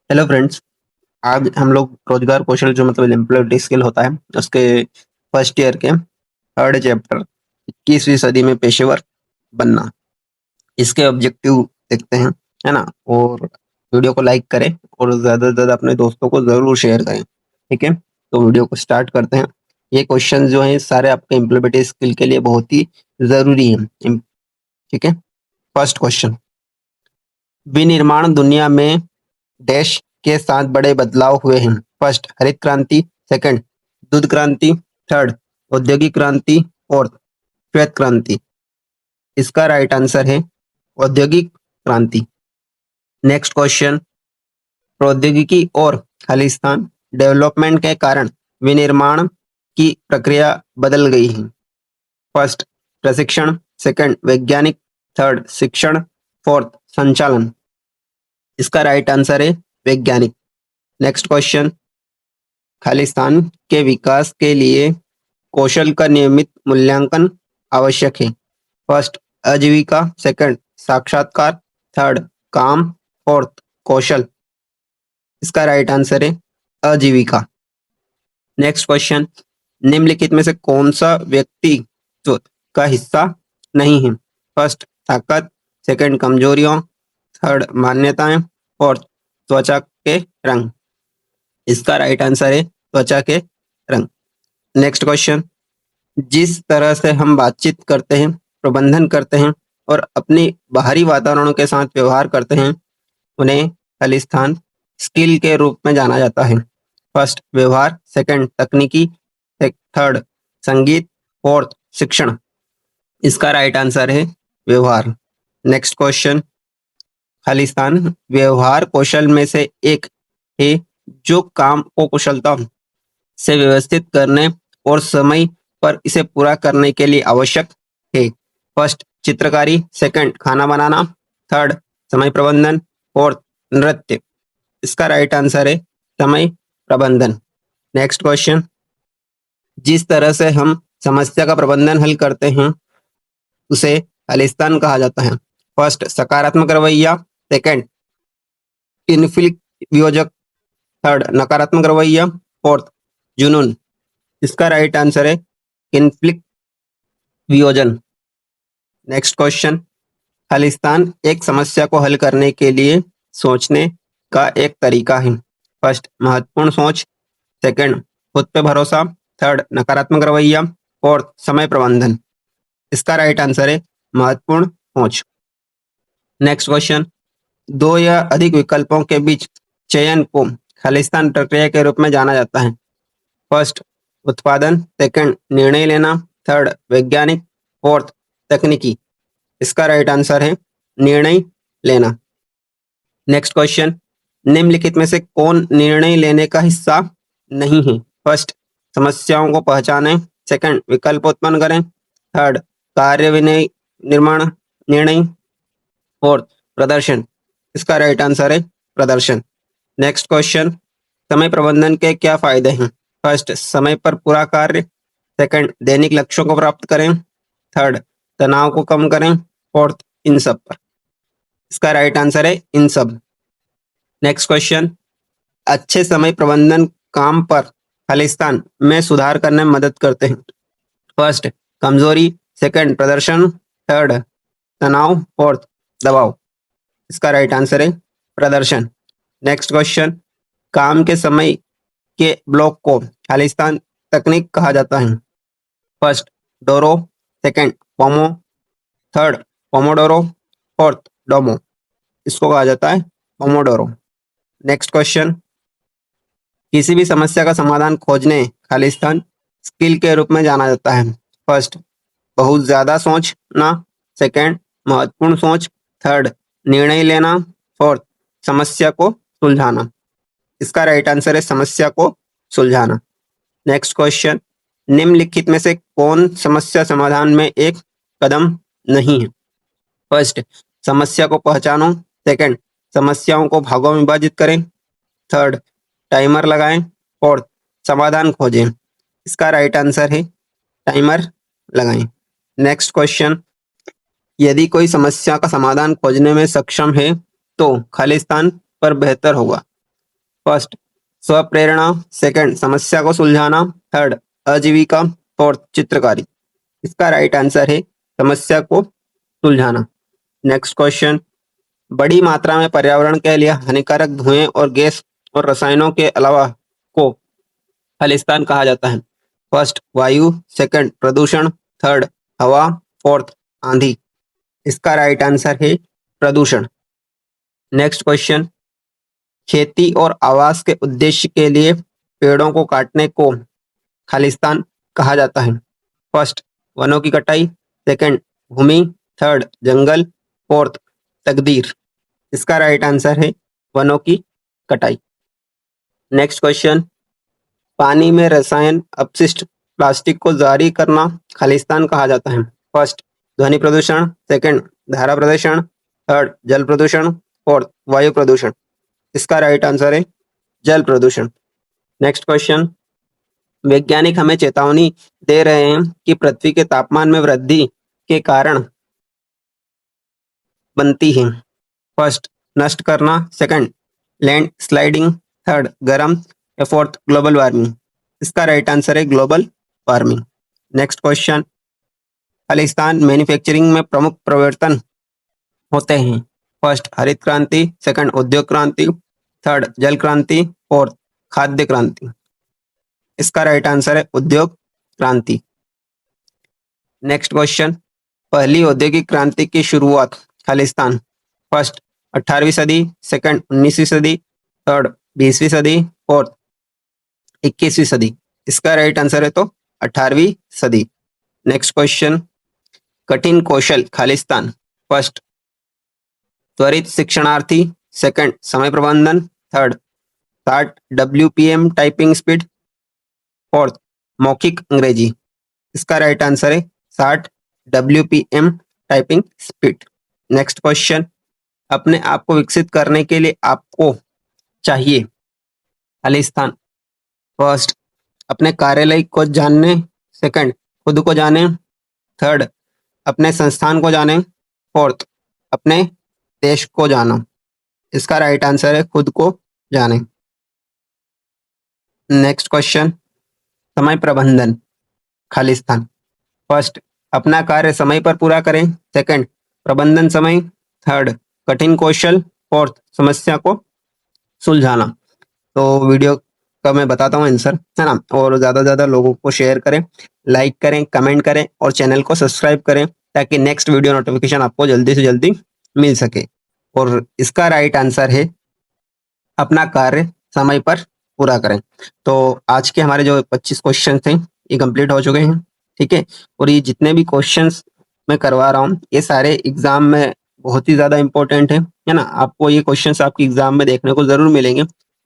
Hello friends. आज हम लोग रोजगार कौशल जो मतलब एम्प्लॉयबिलिटी स्किल होता है उसके फर्स्ट ईयर के थर्ड चैप्टर 21वीं सदी में पेशेवर बनना, इसके ऑब्जेक्टिव देखते हैं, है ना। और वीडियो को लाइक करें और ज़्यादा से ज़्यादा अपने दोस्तों को ज़रूर शेयर करें। ठीक है, तो वीडियो को स्टार्ट करते हैं। ये क्वेश्चन जो है सारे आपके एम्प्लॉयबिलिटी स्किल के लिए बहुत ही ज़रूरी हैं। ठीक है, फर्स्ट क्वेश्चन, विनिर्माण दुनिया में डैश के साथ बड़े बदलाव हुए हैं। फर्स्ट, हरित क्रांति। सेकंड, दूध क्रांति। थर्ड, औद्योगिक क्रांति। फोर्थ, श्वेत क्रांति। इसका राइट आंसर है औद्योगिक क्रांति। नेक्स्ट क्वेश्चन, प्रौद्योगिकी और खालिस्तान डेवलपमेंट के कारण विनिर्माण की प्रक्रिया बदल गई है। फर्स्ट, प्रशिक्षण। सेकंड, वैज्ञानिक। थर्ड, शिक्षण। फोर्थ, संचालन। इसका राइट आंसर है वैज्ञानिक। नेक्स्ट क्वेश्चन, खालिस्तान के विकास के लिए कौशल का नियमित मूल्यांकन आवश्यक है। फर्स्ट, आजीविका। सेकंड, साक्षात्कार। थर्ड, काम। फोर्थ, कौशल। इसका राइट आंसर है आजीविका। नेक्स्ट क्वेश्चन, निम्नलिखित में से कौन सा व्यक्तित्व का हिस्सा नहीं है। फर्स्ट, ताकत। सेकंड, कमजोरियों। थर्ड, मान्यताएं। फोर्थ, त्वचा के रंग। इसका राइट आंसर है त्वचा के रंग। नेक्स्ट क्वेश्चन, जिस तरह से हम बातचीत करते हैं, प्रबंधन करते हैं और अपनी बाहरी वातावरणों के साथ व्यवहार करते हैं, उन्हें खालिस्तान स्किल के रूप में जाना जाता है। फर्स्ट, व्यवहार। सेकंड, तकनीकी। थर्ड, संगीत। फोर्थ, शिक्षण। इसका राइट आंसर है व्यवहार। नेक्स्ट क्वेश्चन, खालिस्तान व्यवहार कौशल में से एक है जो काम को कुशलता से व्यवस्थित करने और समय पर इसे पूरा करने के लिए आवश्यक है। फर्स्ट, चित्रकारी। सेकंड, खाना बनाना। थर्ड, समय प्रबंधन। फोर्थ, नृत्य। इसका राइट आंसर है समय प्रबंधन। नेक्स्ट क्वेश्चन, जिस तरह से हम समस्या का प्रबंधन हल करते हैं उसे खालिस्तान कहा जाता है। फर्स्ट, सकारात्मक रवैया। Second, inflict वियोजक। थर्ड, नकारात्मक रवैया। फोर्थ, जुनून। इसका राइट आंसर है इन्फ्लिक्ट वियोजन। नेक्स्ट क्वेश्चन, खालिस्तान एक समस्या को हल करने के लिए सोचने का एक तरीका है। फर्स्ट, महत्वपूर्ण सोच। सेकंड, खुद पे भरोसा। थर्ड, नकारात्मक रवैया। फोर्थ, समय प्रबंधन। इसका राइट आंसर है महत्वपूर्ण सोच। नेक्स्ट क्वेश्चन, दो या अधिक विकल्पों के बीच चयन को खालिस्तान प्रक्रिया के रूप में जाना जाता है। फर्स्ट, उत्पादन। सेकंड, निर्णय लेना। थर्ड, वैज्ञानिक। फोर्थ, तकनीकी। इसका राइट आंसर है निर्णय लेना। नेक्स्ट क्वेश्चन, निम्नलिखित में से कौन निर्णय लेने का हिस्सा नहीं है। फर्स्ट, समस्याओं को पहचानें। सेकंड, विकल्प उत्पन्न करें। थर्ड, कार्य विनय निर्माण निर्णय। फोर्थ, प्रदर्शन। इसका राइट आंसर है प्रदर्शन। नेक्स्ट क्वेश्चन, समय प्रबंधन के क्या फायदे हैं। फर्स्ट, समय पर पूरा कार्य। सेकंड, दैनिक लक्ष्यों को प्राप्त करें। थर्ड, तनाव को कम करें। फोर्थ, इन सब पर। इसका राइट आंसर है इन सब। नेक्स्ट क्वेश्चन, अच्छे समय प्रबंधन काम पर खालिस्तान में सुधार करने में मदद करते हैं। फर्स्ट, कमजोरी। सेकंड, प्रदर्शन। थर्ड, तनाव। फोर्थ, दबाव। इसका राइट आंसर है प्रदर्शन। नेक्स्ट क्वेश्चन, काम के समय के ब्लॉक को खालिस्तान तकनीक कहा जाता है। फर्स्ट, डोरो। सेकंड, पोमो। Third, pomodoro. फोर्थ, डोमो। इसको कहा जाता है पोमोडोरो। नेक्स्ट क्वेश्चन, किसी भी समस्या का समाधान खोजने खालिस्तान स्किल के रूप में जाना जाता है। फर्स्ट, बहुत ज्यादा सोचना। सेकंड, महत्वपूर्ण सोच। थर्ड, निर्णय लेना। फोर्थ, समस्या को सुलझाना। इसका राइट आंसर है समस्या को सुलझाना। नेक्स्ट क्वेश्चन, निम्नलिखित में से कौन समस्या समाधान में एक कदम नहीं है। फर्स्ट, समस्या को पहचानो। सेकंड, समस्याओं को भागों में विभाजित करें। थर्ड, टाइमर लगाएं। फोर्थ, समाधान खोजें। इसका राइट आंसर है टाइमर लगाएं। नेक्स्ट क्वेश्चन, यदि कोई समस्या का समाधान खोजने में सक्षम है तो खालिस्तान पर बेहतर होगा। फर्स्ट स्वप्रेरणा, सेकंड समस्या को सुलझाना, थर्ड आजीविका, फोर्थ चित्रकारी। इसका राइट आंसर है समस्या को सुलझाना। नेक्स्ट क्वेश्चन, बड़ी मात्रा में पर्यावरण के लिए हानिकारक धुएं और गैस और रसायनों के अलावा को खालिस्तान कहा जाता है। फर्स्ट वायु, सेकंड प्रदूषण, थर्ड हवा, फोर्थ आंधी। इसका राइट आंसर है प्रदूषण। नेक्स्ट क्वेश्चन, खेती और आवास के उद्देश्य के लिए पेड़ों को काटने को खालिस्तान कहा जाता है। फर्स्ट वनों की कटाई, सेकंड भूमि, थर्ड जंगल, फोर्थ तकदीर। इसका राइट आंसर है वनों की कटाई। नेक्स्ट क्वेश्चन, पानी में रसायन अपशिष्ट प्लास्टिक को जारी करना खालिस्तान कहा जाता है। फर्स्ट ध्वनि प्रदूषण, सेकंड धारा प्रदूषण, थर्ड जल प्रदूषण, फोर्थ वायु प्रदूषण। इसका राइट आंसर है जल प्रदूषण। नेक्स्ट क्वेश्चन, वैज्ञानिक हमें चेतावनी दे रहे हैं कि पृथ्वी के तापमान में वृद्धि के कारण बनती है। फर्स्ट नष्ट करना, सेकंड लैंड स्लाइडिंग, थर्ड गर्म या फोर्थ ग्लोबल वार्मिंग। इसका राइट आंसर है global warming. Next question, Khalistan manufacturing में प्रमुख परिवर्तन होते हैं। फर्स्ट हरित क्रांति, सेकंड उद्योग क्रांति, थर्ड जल क्रांति, फोर्थ खाद्य क्रांति। इसका राइट आंसर है उद्योग क्रांति। नेक्स्ट क्वेश्चन, पहली औद्योगिक क्रांति की शुरुआत खालिस्तान। फर्स्ट 18वीं सदी, सेकंड 19वीं सदी, थर्ड 20वीं सदी, फोर्थ 21वीं सदी। इसका राइट आंसर है तो 18वीं सदी। नेक्स्ट क्वेश्चन, कठिन कौशल खालिस्तान। फर्स्ट त्वरित शिक्षणार्थी, सेकंड समय प्रबंधन, third 60 WPM typing speed, fourth मौखिक अंग्रेजी। इसका राइट आंसर है 60 WPM typing speed. Next question, अपने आप को विकसित करने के लिए आपको चाहिए खालिस्तान। फर्स्ट अपने कार्यालय को जानने, सेकंड खुद को जाने, थर्ड अपने संस्थान को जाने, फोर्थ अपने देश को जाना। इसका राइट आंसर है खुद को जाने। नेक्स्ट क्वेश्चन, समय प्रबंधन खालिस्तान। फर्स्ट अपना कार्य समय पर पूरा करें, सेकंड प्रबंधन समय, थर्ड कठिन कौशल, फोर्थ समस्या को सुलझाना। तो वीडियो का मैं बताता हूँ आंसर, है ना। और ज़्यादा से ज़्यादा लोगों को शेयर करें, लाइक करें, कमेंट करें और चैनल को सब्सक्राइब करें ताकि नेक्स्ट वीडियो नोटिफिकेशन आपको जल्दी से जल्दी मिल सके। और इसका राइट आंसर है अपना कार्य समय पर पूरा करें। तो आज के हमारे जो 25 क्वेश्चन थे ये कंप्लीट हो चुके हैं, ठीक है। और ये जितने भी क्वेश्चंस मैं करवा रहा हूँ ये सारे एग्जाम में बहुत ही ज़्यादा इंपॉर्टेंट है ना। आपको ये क्वेश्चंस आपके एग्जाम में देखने को ज़रूर मिलेंगे।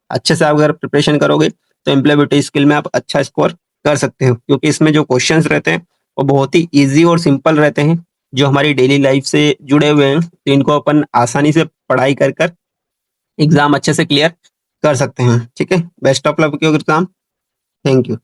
अच्छे से आप अगर प्रिपरेशन करोगे तो एम्प्लॉयबिलिटी स्किल में आप अच्छा स्कोर कर सकते हो, क्योंकि इसमें जो क्वेश्चंस रहते हैं वो बहुत ही ईजी और सिंपल रहते हैं, जो हमारी डेली लाइफ से जुड़े हुए हैं। तो इनको अपन आसानी से पढ़ाई कर कर एग्जाम अच्छे से क्लियर कर सकते हैं, ठीक है। Best of luck your exam. Thank you.